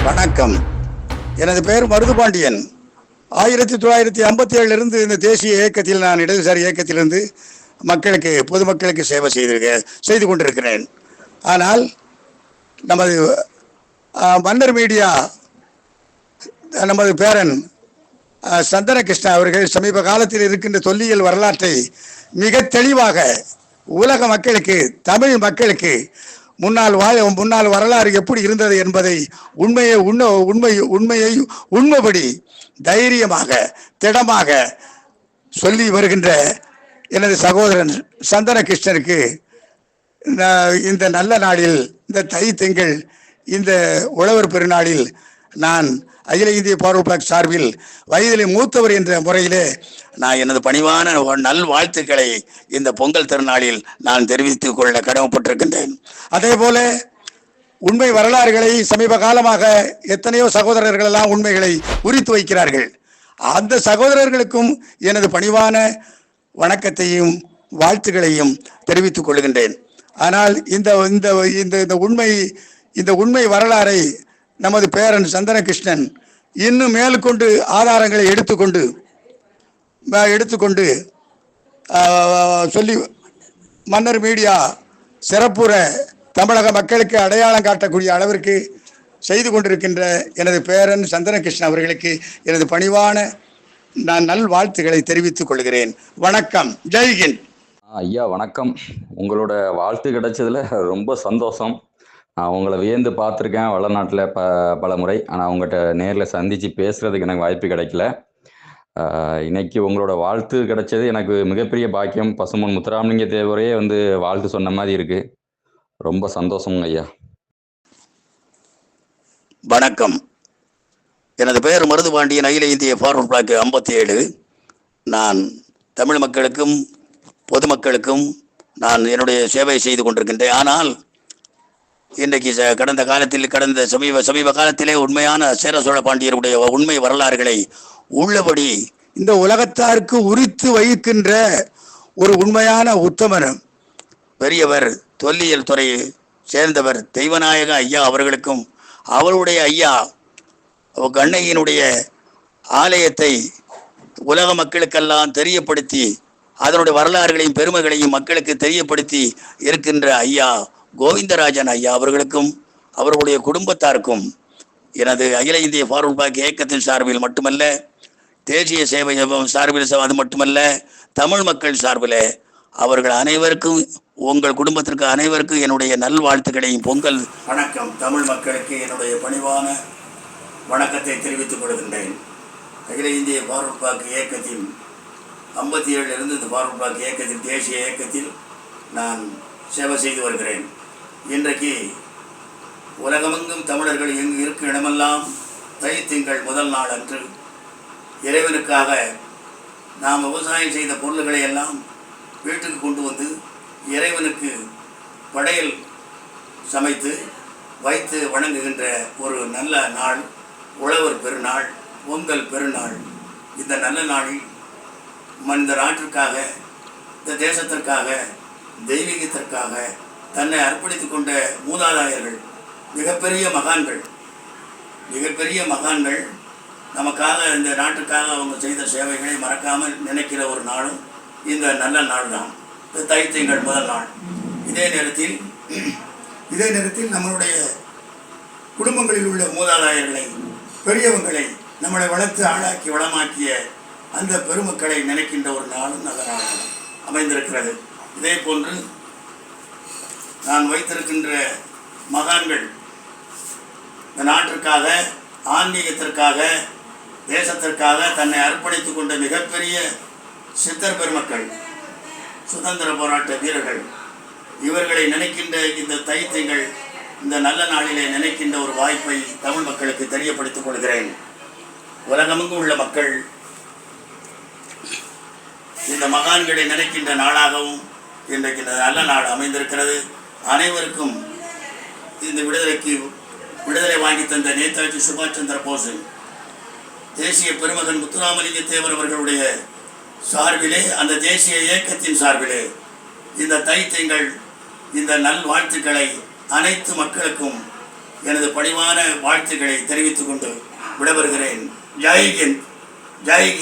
வணக்கம். எனது பெயர் மருதுபாண்டியன். 1957 இந்த தேசிய இயக்கத்தில், நான் இடதுசாரி இயக்கத்திலிருந்து பொதுமக்களுக்கு சேவை செய்து கொண்டிருக்கிறேன். ஆனால் நமது மன்னர் மீடியா, நமது பேரன் சந்தன கிருஷ்ணா அவர்கள் சமீப காலத்தில் இருக்கின்ற தொல்லியல் வரலாற்றை மிக தெளிவாக உலக மக்களுக்கு, தமிழ் மக்களுக்கு முன்னால் வரலாறு எப்படி இருந்தது என்பதை உண்மையை உண்மைப்படி தைரியமாக, திடமாக சொல்லி வருகின்ற எனது சகோதரன் சந்தன கிருஷ்ணனுக்கு இந்த நல்ல நாளில், இந்த தை திங்கள், இந்த உழவர் பெருநாளில் நான் அகில இந்திய ஃபார்வர்ட் பிளாக் சார்பில் வயதிலே மூத்தவர் என்ற முறையிலே நான் எனது பணிவான நல்வாழ்த்துக்களை இந்த பொங்கல் திருநாளில் நான் தெரிவித்துக் கொள்ள கடமைப்பட்டிருக்கின்றேன். அதே போல உண்மை வரலாறுகளை சமீப காலமாக எத்தனையோ சகோதரர்கள் எல்லாம் உண்மைகளை உரித்து வைக்கிறார்கள். அந்த சகோதரர்களுக்கும் எனது பணிவான வணக்கத்தையும் வாழ்த்துக்களையும் தெரிவித்துக் கொள்கின்றேன். ஆனால் இந்த உண்மை வரலாறை நமது பேரன் சந்தன கிருஷ்ணன் இன்னும் மேற்கொண்டு ஆதாரங்களை எடுத்துக்கொண்டு சொல்லி மன்னர் மீடியா சிறப்புற தமிழக மக்களுக்கு அடையாளம் காட்டக்கூடிய அளவிற்கு செய்து கொண்டிருக்கின்ற எனது பேரன் சந்தன கிருஷ்ணன் அவர்களுக்கு எனது பணிவான நான் நல்வாழ்த்துக்களை தெரிவித்துக் கொள்கிறேன். வணக்கம். ஜெய்ஹிந்த். ஐயா வணக்கம். உங்களோட வாழ்த்து கிடைச்சதுல ரொம்ப சந்தோஷம். நான் உங்களை வியந்து பார்த்துருக்கேன் வளநாட்டில் பல முறை. ஆனால் உங்கள்கிட்ட நேரில் சந்தித்து பேசுகிறதுக்கு எனக்கு வாய்ப்பு கிடைக்கல. இன்னைக்கு உங்களோட வாழ்த்து கிடைச்சது எனக்கு மிகப்பெரிய பாக்கியம். பசும்பொன் முத்துராமலிங்க தேவரையே வாழ்த்து சொன்ன மாதிரி இருக்கு. ரொம்ப சந்தோஷம் ஐயா. வணக்கம். எனது பெயர் மருதுபாண்டியன், அகில இந்திய ஃபார்வர்ட் பிளாக் 57. நான் தமிழ் மக்களுக்கும் பொதுமக்களுக்கும் நான் என்னுடைய சேவை செய்து கொண்டிருக்கின்றேன். ஆனால் இன்றைக்கு கடந்த சமீப காலத்திலே உண்மையான சேர சோழ பாண்டியருடைய உண்மை வரலாறுகளை உள்ளபடி இந்த உலகத்தாருக்கு உரித்து வைக்கின்ற ஒரு உண்மையான உத்தமர், பெரியவர், தொல்லியல் துறை சேர்ந்தவர் தெய்வநாயக ஐயா அவர்களுக்கும், அவருடைய ஐயா கண்ணையினுடைய ஆலயத்தை உலக மக்களுக்கெல்லாம் தெரியப்படுத்தி அதனுடைய வரலாறுகளையும் பெருமைகளையும் மக்களுக்கு தெரியப்படுத்தி இருக்கின்ற ஐயா கோவிந்தராஜன் ஐயா அவர்களுக்கும் அவர்களுடைய குடும்பத்தாருக்கும் எனது அகில இந்திய ஃபார்வர்ட் பிளாக் இயக்கத்தின் சார்பில் மட்டுமல்ல, தேசிய சேவை சார்பில் அது மட்டுமல்ல, தமிழ் மக்கள் சார்பில் அவர்கள் அனைவருக்கும், உங்கள் குடும்பத்திற்கு அனைவருக்கும் என்னுடைய நல்வாழ்த்துக்களையும் பொங்கல் வணக்கம் தமிழ் மக்களுக்கு என்னுடைய பணிவான வணக்கத்தை தெரிவித்துக் கொள்கின்றேன். அகில இந்திய ஃபார்வர்ட் பிளாக் இயக்கத்தின் 57 இந்த ஃபார்வர்ட் பிளாக் இயக்கத்தின் தேசிய இயக்கத்தில் நான் சேவை செய்து வருகிறேன். இன்றைக்கு உலகமெங்கும் தமிழர்கள் எங்கு இருக்கும் இடமெல்லாம் தை திங்கள் முதல் நாள் அன்று இறைவனுக்காக நாம் விவசாயம் செய்த பொருள்களை எல்லாம் வீட்டுக்கு கொண்டு வந்து இறைவனுக்கு படையல் சமைத்து வைத்து வணங்குகின்ற ஒரு நல்ல நாள் உழவர் பெருநாள், பொங்கல் பெருநாள். இந்த நல்ல நாளில் இந்த நாட்டிற்காக, இந்த தேசத்திற்காக, தெய்வீகத்திற்காக தன்னை அர்ப்பணித்து கொண்ட மூதாதையர்கள், மிகப்பெரிய மகான்கள் நமக்காக, இந்த நாட்டுக்காக அவங்க செய்த சேவைகளை மறக்காமல் நினைக்கிற ஒரு நாளும் இந்த நல்ல நாள் தான், இந்த தை திங்கள் முதல் நாள். இதே நேரத்தில் நம்மளுடைய குடும்பங்களில் உள்ள மூதாதையர்களை, பெரியவங்களை, நம்மளை வளர்த்து ஆளாக்கி வளமாக்கிய அந்த பெருமக்களை நினைக்கின்ற ஒரு நாளும் நல்ல நாளாக அமைந்திருக்கிறது. இதே போன்று நான் வைத்திருக்கின்ற மகான்கள் இந்த நாட்டிற்காக, ஆன்மீகத்திற்காக, தேசத்திற்காக தன்னை அர்ப்பணித்துக் கொண்ட மிகப்பெரிய சித்தர் பெருமக்கள், சுதந்திர போராட்ட வீரர்கள், இவர்களை நினைக்கின்ற இந்த தை திங்கள் இந்த நல்ல நாளிலே நினைக்கின்ற ஒரு வாய்ப்பை தமிழ் மக்களுக்கு தெரியப்படுத்திக் கொள்கிறேன். உலகமெங்கும் உள்ள மக்கள் இந்த மகான்களை நினைக்கின்ற நாளாகவும் இன்றைக்கு இந்த நல்ல நாள் அமைந்திருக்கிறது. அனைவருக்கும் இந்த விடுதலை வாங்கி தந்த நேதாஜி சுபாஷ் சந்திர போஸ், தேசிய பெருமகன் முத்துராமலிங்க தேவர் அவர்களுடைய சார்பிலே, அந்த தேசிய இயக்கத்தின் சார்பிலே இந்த தை திங்கள் இந்த நல் வாழ்த்துக்களை அனைத்து மக்களுக்கும் எனது பணிவான வாழ்த்துக்களை தெரிவித்துக் கொண்டு விடைபெறுகிறேன். ஜெய் ஹிந்த். ஜெய் ஹிந்த்.